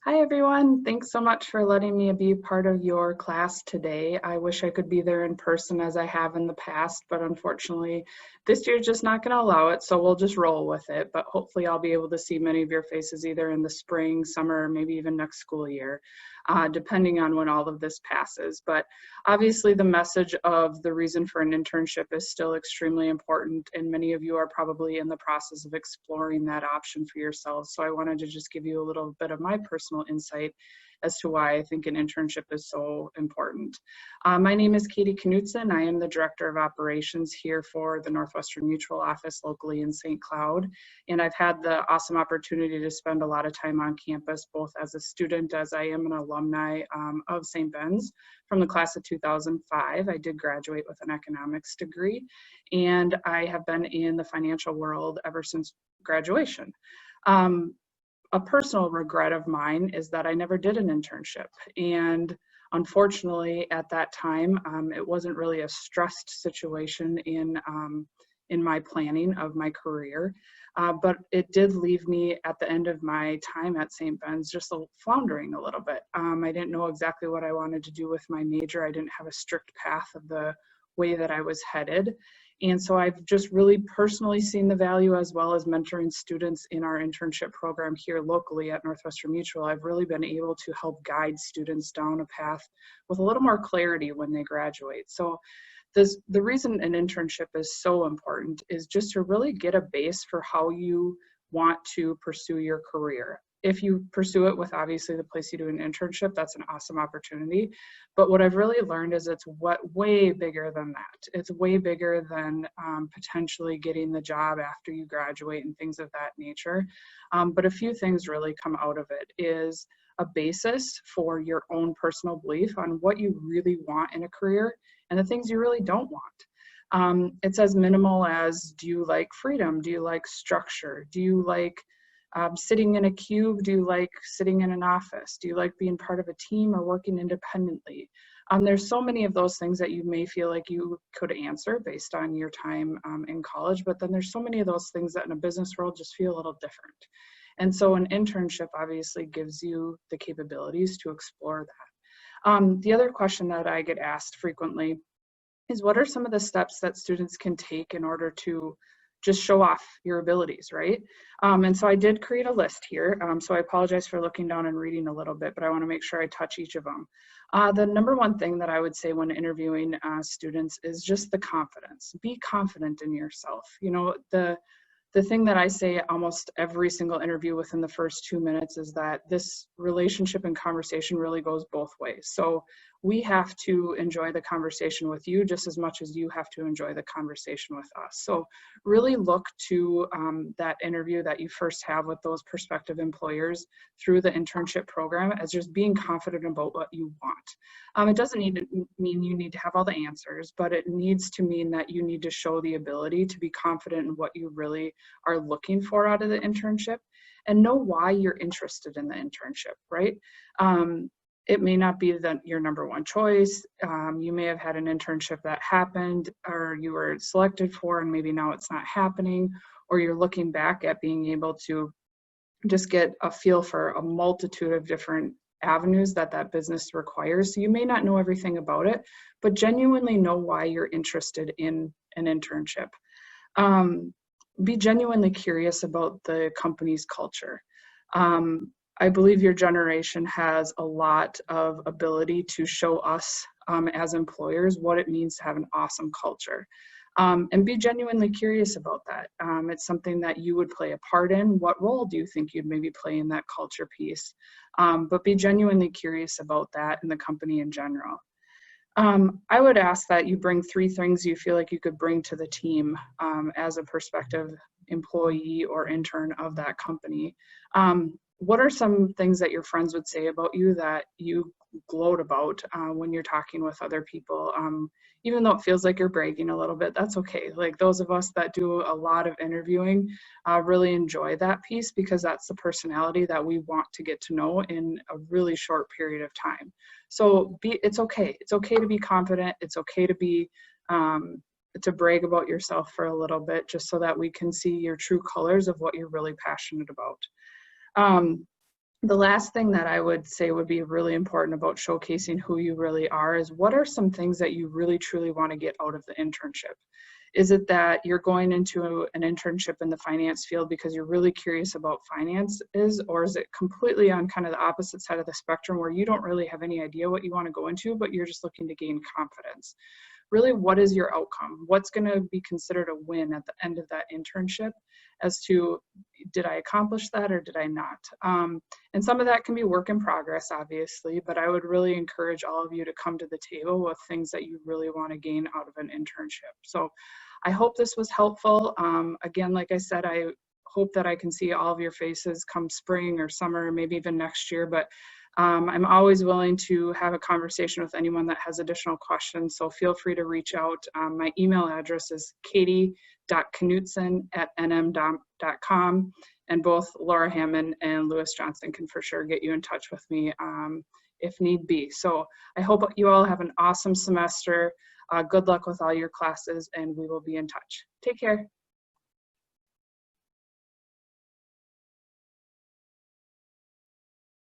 Hi everyone, thanks so much for letting me be part of your class today. I wish I could be there in person as I have in the past, but unfortunately this year's just not going to allow it, so we'll just roll with it. But hopefully I'll be able to see many of your faces either in the spring, summer, or maybe even next school year, depending on when all of this passes. But obviously the message of the reason for an internship is still extremely important, and many of you are probably in the process of exploring that option for yourselves. So I wanted to just give you a little bit of my personal insight as to why I think an internship is so important. My name is Katie Knutson. I am the Director of Operations here for the Northwestern Mutual office locally in St. Cloud. And I've had the awesome opportunity to spend a lot of time on campus, both as a student as I am an alumni of St. Ben's from the class of 2005. I did graduate with an economics degree, and I have been in the financial world ever since graduation. A personal regret of mine is that I never did an internship. And unfortunately, at that time, it wasn't really a stressed situation in my planning of my career. But it did leave me at the end of my time at St. Ben's just floundering a little bit. I didn't know exactly what I wanted to do with my major. I didn't have a strict path of the way that I was headed. And so I've just really personally seen the value, as well as mentoring students in our internship program here locally at Northwestern Mutual. I've really been able to help guide students down a path with a little more clarity when they graduate. So the reason an internship is so important is just to really get a base for how you want to pursue your career. If you pursue it with obviously the place you do an internship, that's an awesome opportunity. But what I've really learned is it's way bigger than that. It's way bigger than potentially getting the job after you graduate and things of that nature. But a few things really come out of it is a basis for your own personal belief on what you really want in a career and the things you really don't want. It's as minimal as, do you like freedom? Do you like structure? Do you like sitting in a cube? Do you like sitting in an office? Do you like being part of a team or working independently? There's so many of those things that you may feel like you could answer based on your time in college, but then there's so many of those things that in a business world just feel a little different. And so an internship obviously gives you the capabilities to explore that. The other question that I get asked frequently is, what are some of the steps that students can take in order to just show off your abilities, right? And so I did create a list here. So I apologize for looking down and reading a little bit, but I want to make sure I touch each of them. The number one thing that I would say when interviewing students is just the confidence. Be confident in yourself. You know, the thing that I say almost every single interview within the first 2 minutes is that this relationship and conversation really goes both ways. So we have to enjoy the conversation with you just as much as you have to enjoy the conversation with us. So really look to that interview that you first have with those prospective employers through the internship program as just being confident about what you want. It doesn't need to mean you need to have all the answers, but it needs to mean that you need to show the ability to be confident in what you really are looking for out of the internship and know why you're interested in the internship, right? It may not be your number one choice. You may have had an internship that happened or you were selected for and maybe now it's not happening, or you're looking back at being able to just get a feel for a multitude of different avenues that business requires. So you may not know everything about it, but genuinely know why you're interested in an internship. Be genuinely curious about the company's culture. I believe your generation has a lot of ability to show us as employers what it means to have an awesome culture. And be genuinely curious about that. It's something that you would play a part in. What role do you think you'd maybe play in that culture piece? But be genuinely curious about that in the company in general. I would ask that you bring 3 things you feel like you could bring to the team as a prospective employee or intern of that company. What are some things that your friends would say about you that you gloat about when you're talking with other people? Even though it feels like you're bragging a little bit, that's okay. Like those of us that do a lot of interviewing really enjoy that piece because that's the personality that we want to get to know in a really short period of time. So it's okay. It's okay to be confident. It's okay to be to brag about yourself for a little bit, just so that we can see your true colors of what you're really passionate about. The last thing that I would say would be really important about showcasing who you really are is what are some things that you really truly want to get out of the internship? Is it that you're going into an internship in the finance field because you're really curious about finances, or is it completely on kind of the opposite side of the spectrum where you don't really have any idea what you want to go into, but you're just looking to gain confidence? Really, what is your outcome? What's going to be considered a win at the end of that internship as to, did I accomplish that or did I not? And some of that can be work in progress, obviously, but I would really encourage all of you to come to the table with things that you really want to gain out of an internship. So I hope this was helpful. Again, like I said, I hope that I can see all of your faces come spring or summer, maybe even next year, but I'm always willing to have a conversation with anyone that has additional questions, so feel free to reach out. My email address is katie.knutson@nm.com, and both Laura Hammond and Lewis Johnson can for sure get you in touch with me if need be. So I hope you all have an awesome semester. Good luck with all your classes, and we will be in touch. Take care.